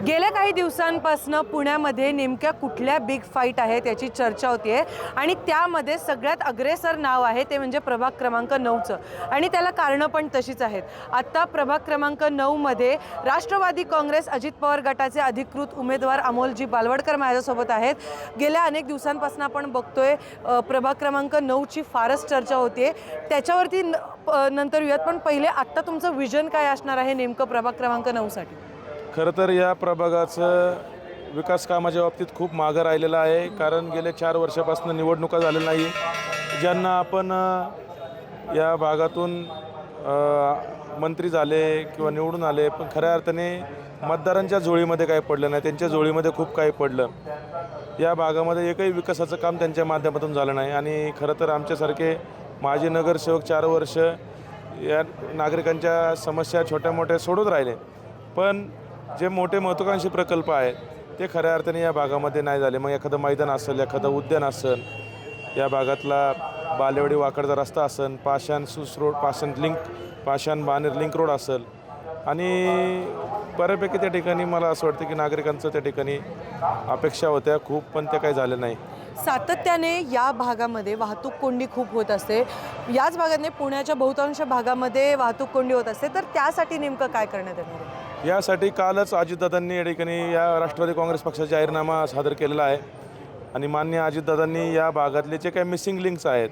गेल्या काही दिवसांपासून पुण्यामध्ये नेमक्या कुठल्या बिग फाईट आहे त्याची चर्चा होतीये आणि त्यामध्ये सगळ्यात अग्रेसर नाव आहे ते म्हणजे प्रभाग क्रमांक 9चं आणि त्याला कारणं पण तशीच आहेत। आता प्रभाग क्रमांक 9 मध्ये राष्ट्रवादी काँग्रेस अजित पवार गटाचे अधिकृत उमेदवार अमोलजी बालवडकर माझ्यासोबत आहेत। गेल्या अनेक दिवसांपासून आपण बघतोय प्रभाग क्रमांक 9ची फारच चर्चा होतीये, त्याच्यावरती नंतर येऊयात, पण पहिले आत्ता तुमचं विजन काय असणार आहे नेमकं प्रभाग क्रमांक 9 साठी? खरं तर या प्रभागाचं विकास कामाच्या बाबतीत खूप मागं राहिलेलं आहे, कारण गेले 4 वर्षापासून निवडणुका झालेल्या नाही। ज्यांना आपण या भागातून मंत्री झाले किंवा निवडून आले, पण खऱ्या अर्थाने मतदारांच्या झोळीमध्ये काही पडलं नाही, त्यांच्या झोळीमध्ये खूप काही पडलं। या भागामध्ये एकही विकासाचं काम त्यांच्या माध्यमातून झालं नाही आणि खरं तर आमच्यासारखे माजी नगरसेवक 4 वर्ष या नागरिकांच्या समस्या छोट्या मोठ्या सोडवत राहिले, पण जे मोठे महत्त्वाकांक्षी प्रकल्प आहेत ते खऱ्या अर्थाने या भागामध्ये नाही झाले। मग एखादं मैदान असेल, एखादं उद्यान असेल, या भागातला बालेवाडी वाकडचा रस्ता असेल, पाषाण सुस रोड, पाषाण बाणेर लिंक रोड असेल आणि बऱ्यापैकी त्या ठिकाणी मला असं वाटतं की नागरिकांचं त्या ठिकाणी अपेक्षा होत्या खूप, पण ते काही झालं नाही। सातत्याने या भागामध्ये वाहतूक कोंडी खूप होत असते, याच भागाने पुण्याच्या बहुतांश भागामध्ये वाहतूक कोंडी होत असते, तर त्यासाठी नेमकं काय करण्यात येणार आहे? यासाठी कालच अजितदादांनी या ठिकाणी या राष्ट्रवादी काँग्रेस पक्षाचा जाहीरनामा सादर केलेला आहे आणि माननीय अजितदादांनी या भागातले जे काही मिसिंग लिंक्स आहेत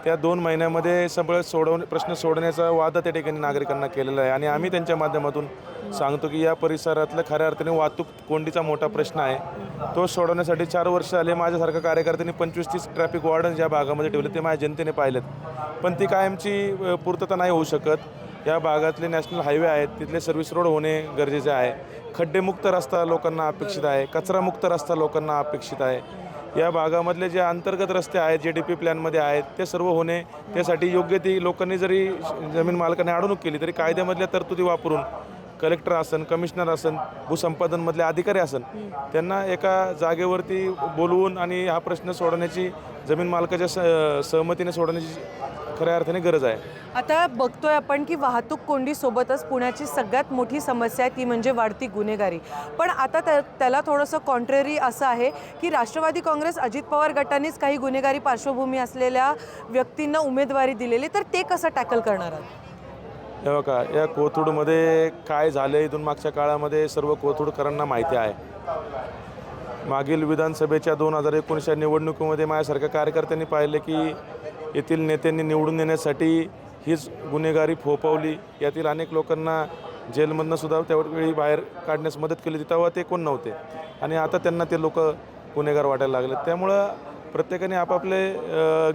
त्या 2 महिन्यामध्ये सगळं प्रश्न सोडवण्याचा वादा त्या ठिकाणी नागरिकांना केलेला आहे आणि आम्ही त्यांच्या माध्यमातून सांगतो की या परिसरातलं खऱ्या अर्थाने वाहतूक कोंडीचा मोठा प्रश्न आहे, तो सोडवण्यासाठी 4 वर्ष आले माझ्यासारख्या कार्यकर्त्यांनी 25-30 ट्रॅफिक वॉर्डन्स या भागामध्ये ठेवले, ते माझ्या जनतेने पाहिलेत, पण ती कायमची पूर्तता नाही होऊ शकत। या भागातले नॅशनल हायवे आहेत, तिथले सर्व्हिस रोड होणे गरजेचे आहे, खड्डेमुक्त रस्ता लोकांना अपेक्षित आहे, कचरामुक्त रस्ता लोकांना अपेक्षित आहे। या भागामधले जे अंतर्गत रस्ते आहेत जे DP प्लॅनमध्ये आहेत ते सर्व होणे, त्यासाठी योग्य ती लोकांनी जरी जमीन मालकाने अडवणूक केली तरी कायद्यामधल्या तरतुदी वापरून कलेक्टर असन, कमिशनर असन, भूसंपादनमधले अधिकारी असन, त्यांना एका जागेवरती बोलवून आणि हा प्रश्न सोडवण्याची, जमीन मालकाच्या सहमतीने सोडवण्याची खऱ्या अर्थाने गरज आहे। आता बघतोय आपण की वाहतूक कोंडीसोबतच पुण्याची सगळ्यात मोठी समस्या आहे ती म्हणजे वाढती गुन्हेगारी, पण आता त्याला थोडंसं कॉन्ट्रेरी असं आहे की राष्ट्रवादी काँग्रेस अजित पवार गटानेच काही गुन्हेगारी पार्श्वभूमी असलेल्या व्यक्तींना उमेदवारी दिलेली, तर ते कसं टॅकल करणार आहात? हे बघा, या कोथरूडमध्ये काय झालं इथून मागच्या काळामध्ये सर्व कोथरूडकरांना माहिती आहे। मागील विधानसभेच्या 2019च्या निवडणुकीमध्ये माझ्यासारख्या कार्यकर्त्यांनी पाहिले की येथील नेत्यांनी निवडून येण्यासाठी हीच गुन्हेगारी फोफवली, यातील अनेक लोकांना जेलमधनं सुद्धा त्यावेळी बाहेर काढण्यास मदत केली होती, तेव्हा ते कोण नव्हते आणि आता त्यांना ते लोक गुन्हेगार वाटायला लागले। त्यामुळं प्रत्येकाने आपापले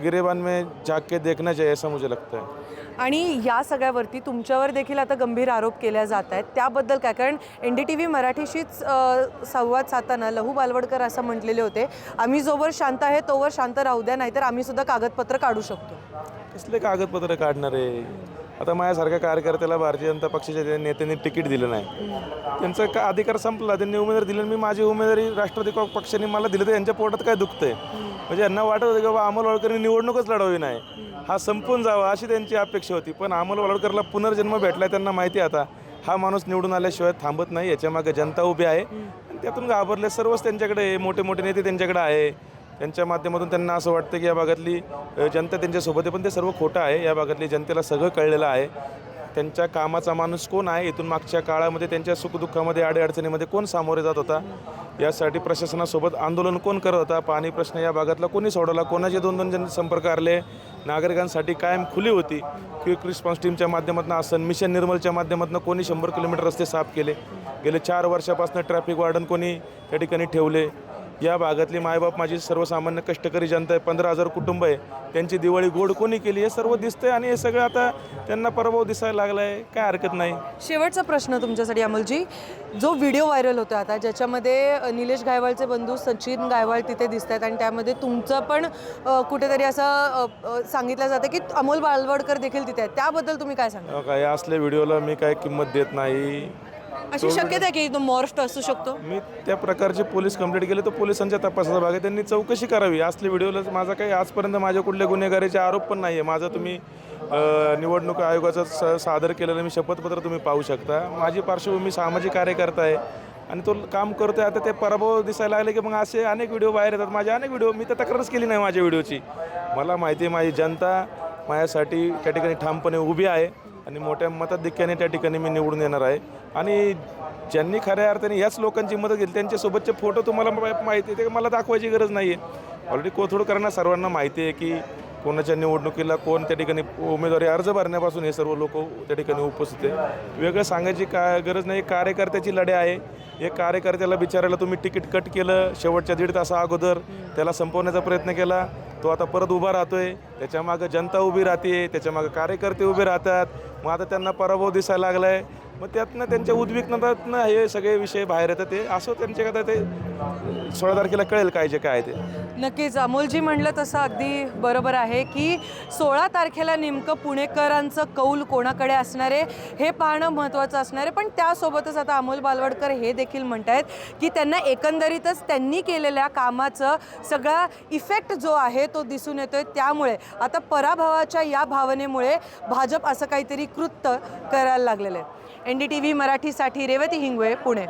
गिरेबान में झाके देखना चाहिए असं मुझे लगता है। आणि या सगळ्यावरती तुमच्यावर देखील आता गंभीर आरोप केल्या जात आहेत, त्याबद्दल काय? कारण NDTV मराठीशीच संवाद साधताना लहू बालवडकर असं म्हटलेले होते, आम्ही जोवर शांत आहे तोवर शांत राहू द्या, नाहीतर आम्ही सुद्धा कागदपत्र काढू शकतो। कसले कागदपत्र काढणार आहे? आता माझ्यासारख्या कार्यकर्त्याला भारतीय जनता पक्षाच्या नेत्यांनी तिकीट दिलं नाही, त्यांचा का अधिकार संपला, त्यांनी उमेदवारी दिली, मी माझी उमेदवारी राष्ट्रवादी पक्षाने मला दिली, तर यांच्या पोटात काय दुखतंय? म्हणजे यांना वाटत होतं की बाबा अमोल बालवडकरनी निवडणूकच लढवली नाही, हा संपून जावा अशी त्यांची अपेक्षा होती, पण अमोल बालवडकरला पुनर्जन्म भेटला। त्यांना माहिती आता हा माणूस निवडून आल्याशिवाय थांबत नाही, याच्यामागे जनता उभी आहे आणि त्यातून घाबरले सर्वच त्यांच्याकडे, मोठे मोठे नेते त्यांच्याकडे आहे, त्यांच्या माध्यमातून त्यांना असं वाटतं की या भागातली जनता त्यांच्यासोबत आहे, पण ते सर्व खोटं आहे। या भागातली जनतेला सगळं कळलेलं आहे, त्यांच्या कामाचा माणूस कोण आहे, इथून मागच्या काळामध्ये त्यांच्या सुखदुःखामध्ये अडीअडचणीमध्ये कोण सामोरे जात होता, यासाठी प्रशासनासोबत आंदोलन कोण करत होता, पाणी प्रश्न या भागातला कोणी सोडवला, कोणाचे 2-2 जण संपर्क आले, नागरिकांसाठी कायम खुली होती, क्विक रिस्पॉन्स टीमच्या माध्यमातून असन, मिशन निर्मलच्या माध्यमातून कोणी 100 किलोमीटर रस्ते साफ केले, गेले 4 वर्षापासून ट्रॅफिक वॉर्डन कोणी त्या ठिकाणी ठेवले। या भागातली मायबाप माझी सर्वसामान्य कष्टकरी जनता आहे, 15,000 कुटुंब आहे, त्यांची दिवाळी गोड कोणी केली हे सर्व दिसतंय आणि हे सगळं आता त्यांना पराभव दिसायला लागला आहे, काय हरकत नाही। शेवटचा प्रश्न तुमच्यासाठी अमोलजी, जो व्हिडिओ व्हायरल होता आता ज्याच्यामध्ये निलेश गायवालचे बंधू सचिन गायवाल तिथे दिसत आहेत आणि त्यामध्ये तुमचं पण कुठेतरी असं सांगितलं जातं की अमोल बालवडकर देखील तिथे आहेत, त्याबद्दल तुम्ही काय सांगा? काय असल्या व्हिडिओला मी काय किंमत देत नाही, अशी शक्यता आहे की तो मॉर्स्ट असू शकतो? मी त्या प्रकारचे पोलीस कंप्लेंट केले तर पोलिसांच्या तपासाचा भाग आहे, त्यांनी चौकशी करावी। असले व्हिडिओला माझा काही आजपर्यंत माझ्या कुठल्या गुन्हेगारीचे आरोप पण नाही आहे। माझं तुम्ही निवडणूक आयोगाचं सादर केलेलं मी शपथपत्र तुम्ही पाहू शकता। माझी पार्श्वभूमी सामाजिक कार्यकर्ता आहे, आणि तो काम करतो आहे. आता ते पराभव दिसायला लागले की मग असे अनेक व्हिडिओ बाहेर येतात, माझे अनेक व्हिडिओ, मी तर तक्रारच केली नाही माझ्या व्हिडिओची. मला माहिती आहे माझी जनता माझ्यासाठी त्या ठिकाणी ठामपणे उभी आहे आणि मोठ्या मताधिक्याने त्या ठिकाणी मी निवडून येणार आहे. आणि ज्यांनी खऱ्या अर्थाने याच लोकांची मदत घेतली त्यांच्यासोबतचे फोटो तुम्हाला माहिती आहे, ते मला दाखवायची गरज नाही आहे. ऑलरेडी कोथरूडकरांना सर्वांना माहिती आहे की कोणाच्या निवडणुकीला कोण त्या ठिकाणी उमेदवारी अर्ज भरण्यापासून हे सर्व लोक त्या ठिकाणी उपस्थित आहे. वेगळं सांगायची गरज नाही. कार्यकर्त्याची लढाई आहे. एक कार्यकर्त्याला बिचारायला तुम्ही तिकीट कट केलं शेवटच्या 1.5 तासा अगोदर, त्याला संपवण्याचा प्रयत्न केला, तो आता परत उभा राहतोय, त्याच्यामागं जनता उभी राहते, त्याच्यामागं कार्यकर्ते उभे राहतात. मग आता त्यांना पराभव दिसायला लागला आहे. मग त्यातनं त्यांच्या उद्विग्नतातनं हे सगळे विषय बाहेर येतात. ते असं त्यांच्याकडे ते 16 तारखेला कळेल काय जे काय ते. नक्कीच अमोलजी म्हणलं तसं अगदी बरोबर आहे की 16 तारखेला नेमकं पुणेकरांचं कौल कोणाकडे असणार आहे हे पाहणं महत्त्वाचं असणार आहे. पण त्यासोबतच आता अमोल बालवडकर हे देखील म्हणत आहेत की त्यांना एकंदरीतच त्यांनी केलेल्या कामाचं सगळा इफेक्ट जो आहे तो दिसून येतोय. त्यामुळे आता पराभवाच्या या भावनेमुळे भाजप असं काहीतरी कृत्य करायला लागलेलं आहे. NDTV मराठीसाठी रेवती हिंगवे, पुणे.